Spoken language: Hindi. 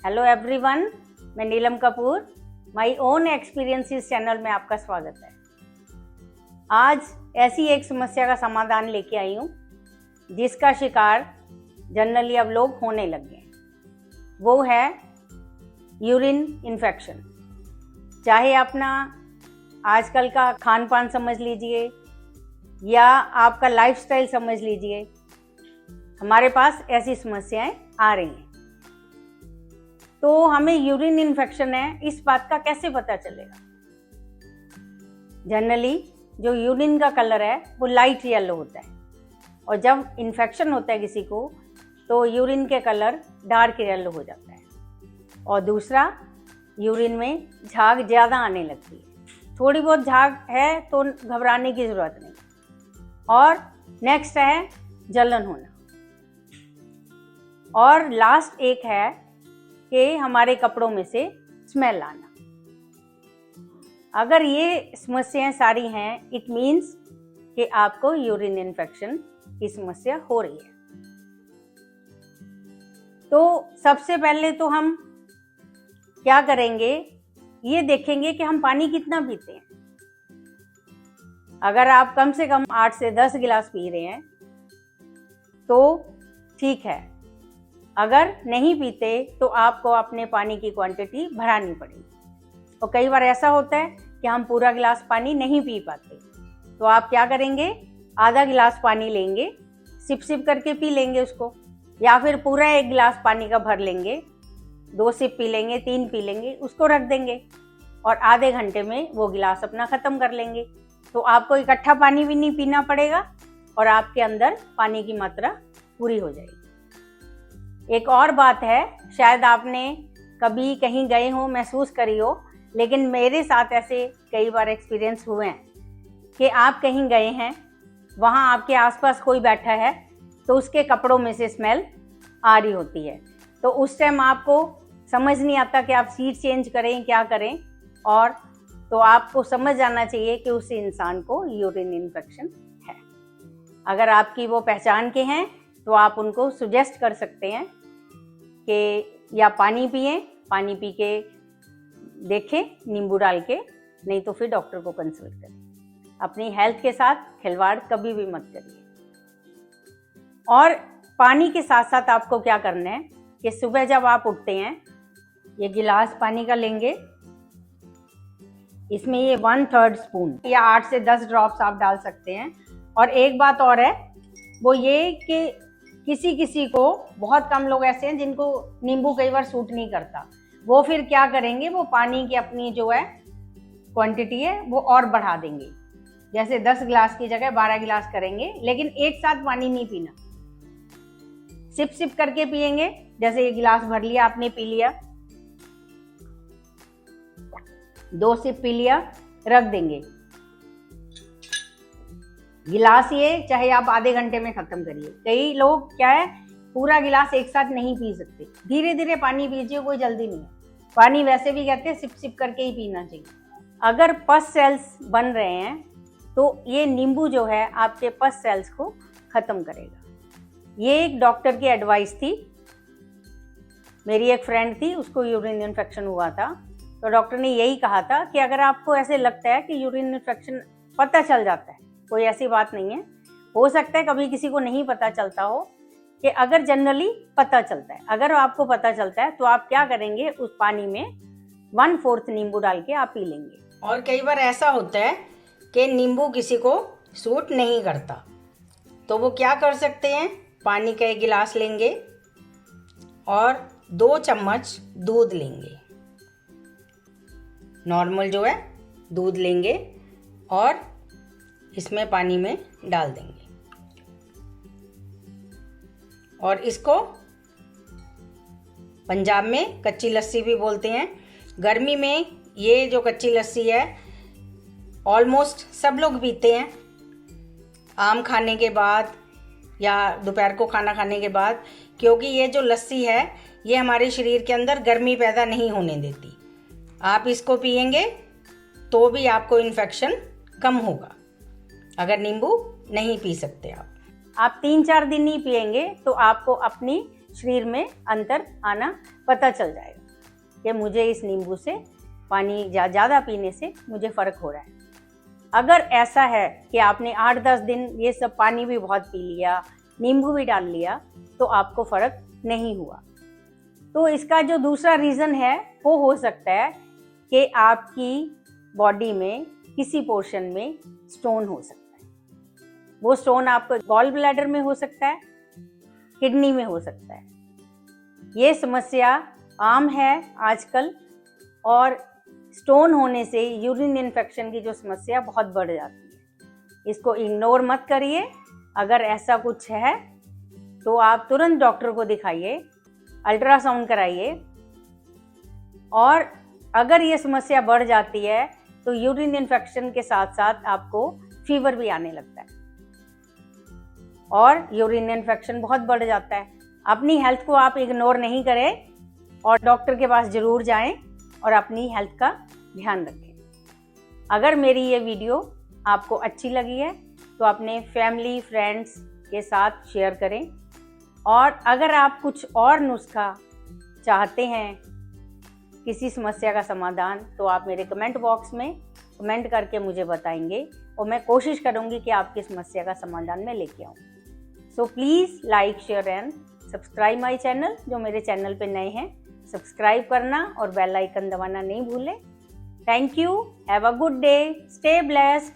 हेलो एवरीवन, मैं Neelam Kapoor my own experiences channel में आपका स्वागत है। आज ऐसी एक समस्या का समाधान लेके आई हूँ जिसका शिकार जनरली अब लोग होने लग गए हैं। वो है यूरिन इन्फेक्शन। चाहे अपना आजकल का खान पान समझ लीजिए या आपका लाइफस्टाइल समझ लीजिए, हमारे पास ऐसी समस्याएं आ रही हैं। तो हमें यूरिन इन्फेक्शन है इस बात का कैसे पता चलेगा? जनरली जो यूरिन का कलर है वो लाइट येलो होता है और जब इन्फेक्शन होता है किसी को तो यूरिन के कलर डार्क येलो हो जाता है। और दूसरा, यूरिन में झाग ज़्यादा आने लगती है। थोड़ी बहुत झाग है तो घबराने की ज़रूरत नहीं। और नेक्स्ट है जलन होना। और लास्ट एक है कि हमारे कपड़ों में से स्मेल आना। अगर ये समस्याएं सारी हैं, इट मीन्स कि आपको यूरिन इन्फेक्शन की समस्या हो रही है। तो सबसे पहले तो हम क्या करेंगे, ये देखेंगे कि हम पानी कितना पीते हैं। अगर आप कम से कम 8 से 10 गिलास पी रहे हैं तो ठीक है। अगर नहीं पीते तो आपको अपने पानी की क्वांटिटी बढ़ानी पड़ेगी। और कई बार ऐसा होता है कि हम पूरा गिलास पानी नहीं पी पाते, तो आप क्या करेंगे, आधा गिलास पानी लेंगे, सिप सिप करके पी लेंगे उसको, या फिर पूरा 1 गिलास पानी का भर लेंगे, 2 सिप पी लेंगे, 3 पी लेंगे, उसको रख देंगे और आधे घंटे में वो गिलास अपना ख़त्म कर लेंगे। तो आपको इकट्ठा पानी भी नहीं पीना पड़ेगा और आपके अंदर पानी की मात्रा पूरी हो जाएगी। एक और बात है, शायद आपने कभी कहीं गए हो, महसूस करी हो, लेकिन मेरे साथ ऐसे कई बार एक्सपीरियंस हुए हैं कि आप कहीं गए हैं, वहाँ आपके आसपास कोई बैठा है तो उसके कपड़ों में से स्मेल आ रही होती है। तो उस टाइम आपको समझ नहीं आता कि आप सीट चेंज करें, क्या करें। और तो आपको समझ जाना चाहिए कि उस इंसान को यूरिन इन्फेक्शन है। अगर आपकी वो पहचान के हैं तो आप उनको सुजेस्ट कर सकते हैं कि या पानी पिएं, पानी पी के देखें नींबू डाल के, नहीं तो फिर डॉक्टर को कंसल्ट करें। अपनी हेल्थ के साथ खिलवाड़ कभी भी मत करिए। और पानी के साथ साथ आपको क्या करना है कि सुबह जब आप उठते हैं, ये गिलास पानी का लेंगे, इसमें ये 1/3 स्पून या 8 से 10 ड्रॉप्स आप डाल सकते हैं। और एक बात और है, वो ये कि किसी किसी को, बहुत कम लोग ऐसे हैं जिनको नींबू कई बार सूट नहीं करता, वो फिर क्या करेंगे, वो पानी की अपनी जो है क्वांटिटी है वो और बढ़ा देंगे। जैसे 10 गिलास की जगह 12 गिलास करेंगे, लेकिन एक साथ पानी नहीं पीना, सिप सिप करके पिएंगे। जैसे ये गिलास भर लिया, आपने पी लिया, 2 सिप पी लिया, रख देंगे गिलास। ये चाहे आप आधे घंटे में खत्म करिए। कई लोग क्या है, पूरा गिलास एक साथ नहीं पी सकते, धीरे धीरे पानी पीजिए, कोई जल्दी नहीं है। पानी वैसे भी कहते हैं सिप सिप करके ही पीना चाहिए। अगर पस सेल्स बन रहे हैं तो ये नींबू जो है आपके पस सेल्स को खत्म करेगा। ये एक डॉक्टर की एडवाइस थी। मेरी एक फ्रेंड थी, उसको यूरिन इन्फेक्शन हुआ था, तो डॉक्टर ने यही कहा था कि अगर आपको ऐसे लगता है कि यूरिन इन्फेक्शन पता चल जाता है, कोई ऐसी बात नहीं है, हो सकता है कभी किसी को नहीं पता चलता हो, कि अगर जनरली पता चलता है, अगर आपको पता चलता है तो आप क्या करेंगे, उस पानी में 1/4 नींबू डाल के आप पी लेंगे। और कई बार ऐसा होता है कि नींबू किसी को सूट नहीं करता, तो वो क्या कर सकते हैं, पानी का 1 गिलास लेंगे और 2 चम्मच दूध लेंगे, नॉर्मल जो है दूध लेंगे और इसमें पानी में डाल देंगे। और इसको पंजाब में कच्ची लस्सी भी बोलते हैं। गर्मी में ये जो कच्ची लस्सी है ऑलमोस्ट सब लोग पीते हैं, आम खाने के बाद या दोपहर को खाना खाने के बाद, क्योंकि ये जो लस्सी है ये हमारे शरीर के अंदर गर्मी पैदा नहीं होने देती। आप इसको पिएंगे तो भी आपको इन्फेक्शन कम होगा, अगर नींबू नहीं पी सकते आप 3-4 दिन नहीं पिएंगे तो आपको अपनी शरीर में अंतर आना पता चल जाएगा कि मुझे इस नींबू से पानी ज़्यादा पीने से मुझे फ़र्क हो रहा है। अगर ऐसा है कि आपने 8-10 दिन ये सब पानी भी बहुत पी लिया, नींबू भी डाल लिया, तो आपको फ़र्क नहीं हुआ, तो इसका जो दूसरा रीज़न है वो हो सकता है कि आपकी बॉडी में किसी पोर्शन में स्टोन हो सकता है। वो स्टोन आपको गॉल ब्लैडर में हो सकता है, किडनी में हो सकता है। ये समस्या आम है आजकल, और स्टोन होने से यूरिन इन्फेक्शन की जो समस्या बहुत बढ़ जाती है। इसको इग्नोर मत करिए। अगर ऐसा कुछ है तो आप तुरंत डॉक्टर को दिखाइए, अल्ट्रासाउंड कराइए, और अगर ये समस्या बढ़ जाती है तो यूरिन इन्फेक्शन के साथ साथ आपको फीवर भी आने लगता है और यूरिन इन्फेक्शन बहुत बढ़ जाता है। अपनी हेल्थ को आप इग्नोर नहीं करें और डॉक्टर के पास ज़रूर जाएं और अपनी हेल्थ का ध्यान रखें। अगर मेरी ये वीडियो आपको अच्छी लगी है तो अपने फैमिली फ्रेंड्स के साथ शेयर करें, और अगर आप कुछ और नुस्खा चाहते हैं, किसी समस्या का समाधान, तो आप मेरे कमेंट बॉक्स में कमेंट करके मुझे बताएंगे और मैं कोशिश करूंगी कि आपकी समस्या का समाधान मैं लेके आऊँ। So please like, share and subscribe my channel. जो मेरे चैनल पे नए हैं, सब्सक्राइब करना और बेल आइकन दबाना नहीं भूलें। Thank you. Have a good day. Stay blessed.